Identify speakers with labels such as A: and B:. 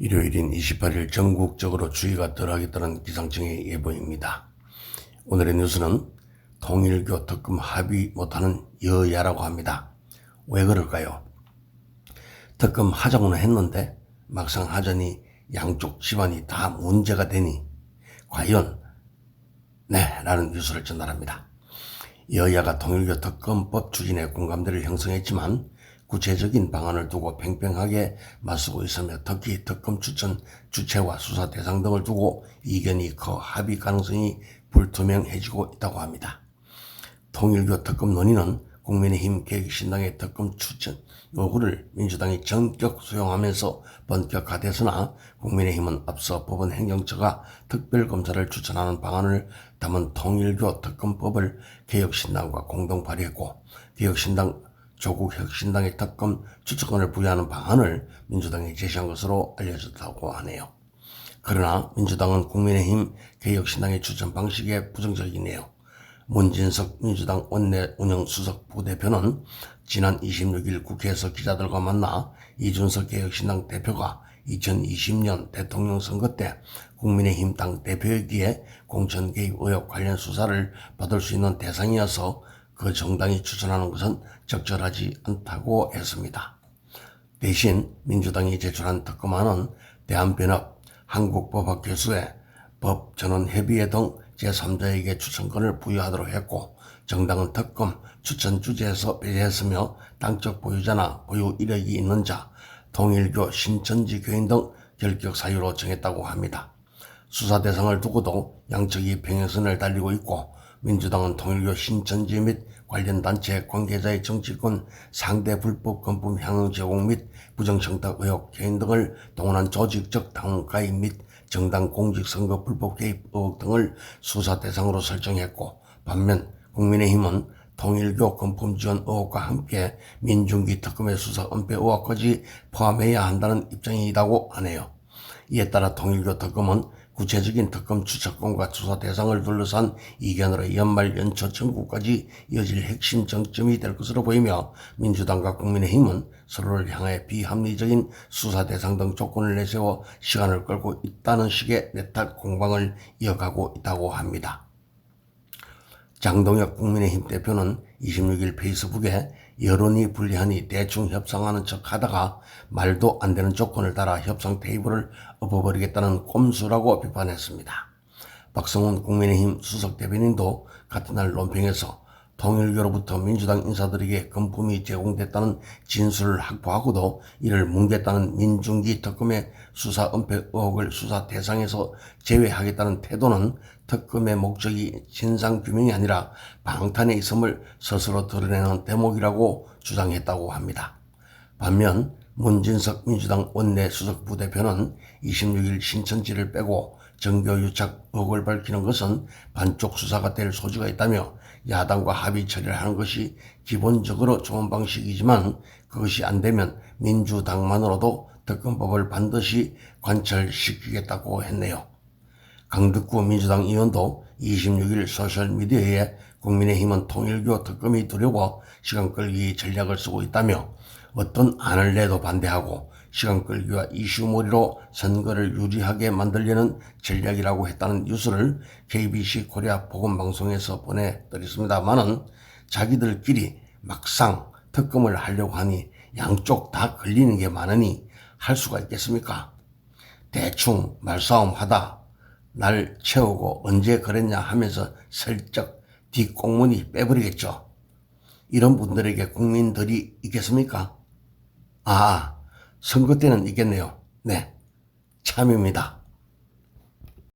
A: 일요일인 28일 전국적으로 추위가 덜하겠다는 기상청의 예보입니다. 오늘의 뉴스는 통일교 특검 합의 못하는 여야라고 합니다. 왜 그럴까요? 특검 하자고는 했는데 막상 하자니 양쪽 집안이 다 문제가 되니 과연 라는 뉴스를 전달합니다. 여야가 통일교 특검법 추진에 공감대를 형성했지만 구체적인 방안을 두고 팽팽하게 맞서고 있으며 특히 특검 추천 주체와 수사 대상 등을 두고 이견이 커 합의 가능성이 불투명해지고 있다고 합니다. 통일교 특검 논의는 국민의힘 계획신당의 특검 추천 요구를 민주당이 전격 수용하면서 본격화됐으나 국민의힘은 앞서 법원 행정처가 특별검사를 추천하는 방안을 담은 통일교 특검법을 개혁신당과 공동 발의했고 개혁신당 조국혁신당의 특검 추천권을 부여하는 방안을 민주당이 제시한 것으로 알려졌다고 하네요. 그러나 민주당은 국민의힘 개혁신당의 추천 방식에 부정적이네요. 문진석 민주당 원내 운영수석 부대표는 지난 26일 국회에서 기자들과 만나 이준석 개혁신당 대표가 2020년 대통령 선거 때 국민의힘 당 대표이기에 공천 개입 의혹 관련 수사를 받을 수 있는 대상이어서 그 정당이 추천하는 것은 적절하지 않다고 했습니다. 대신 민주당이 제출한 특검안은 대한변협, 한국법학교수회, 법전원협의회 등 제3자에게 추천권을 부여하도록 했고 정당은 특검 추천 주제에서 배제했으며 당적 보유자나 보유 이력이 있는 자, 통일교 신천지 교인 등 결격 사유로 정했다고 합니다. 수사 대상을 두고도 양측이 평행선을 달리고 있고 민주당은 통일교 신천지 및 관련 단체 관계자의 정치권 상대 불법 건품 향응 제공 및 부정청탁 의혹 개인 등을 동원한 조직적 당원 가입 및 정당 공직선거 불법 개입 의혹 등을 수사 대상으로 설정했고 반면 국민의힘은 통일교 건품 지원 의혹과 함께 민중기 특검의 수사 은폐 의혹까지 포함해야 한다는 입장이라고 하네요. 이에 따라 통일교 특검은 구체적인 특검 추천권과 수사 대상을 둘러싼 이견으로 연말 연초 전국까지 이어질 핵심 정점이 될 것으로 보이며 민주당과 국민의힘은 서로를 향해 비합리적인 수사 대상 등 조건을 내세워 시간을 끌고 있다는 식의 내탁 공방을 이어가고 있다고 합니다. 장동혁 국민의힘 대표는 26일 페이스북에 여론이 불리하니 대충 협상하는 척 하다가 말도 안 되는 조건을 달아 협상 테이블을 엎어버리겠다는 꼼수라고 비판했습니다. 박성훈 국민의힘 수석 대변인도 같은 날 논평에서 통일교로부터 민주당 인사들에게 금품이 제공됐다는 진술을 확보하고도 이를 뭉갰다는 민중기 특검의 수사 은폐 의혹을 수사 대상에서 제외하겠다는 태도는 특검의 목적이 진상규명이 아니라 방탄에 있음을 스스로 드러내는 대목이라고 주장했다고 합니다. 반면 문진석 민주당 원내 수석 부대표는 26일 신천지를 빼고 정교유착 의혹을 밝히는 것은 반쪽 수사가 될 소지가 있다며 야당과 합의 처리를 하는 것이 기본적으로 좋은 방식이지만 그것이 안되면 민주당만으로도 특검법을 반드시 관철시키겠다고 했네요. 강덕구 민주당 의원도 26일 소셜미디어에 국민의힘은 통일교 특검이 두려워 시간 끌기 전략을 쓰고 있다며 어떤 안을 내도 반대하고 시간 끌기와 이슈몰이로 선거를 유리하게 만들려는 전략이라고 했다는 뉴스를 KBC 코리아 보건방송에서 보내드렸습니다만은 자기들끼리 막상 특검을 하려고 하니 양쪽 다 걸리는 게 많으니 할 수가 있겠습니까? 대충 말싸움 하다 날 채우고 언제 그랬냐 하면서 슬쩍 뒷공문이 빼버리겠죠. 이런 분들에게 국민들이 있겠습니까? 선거 때는 있겠네요. 네, 참입니다.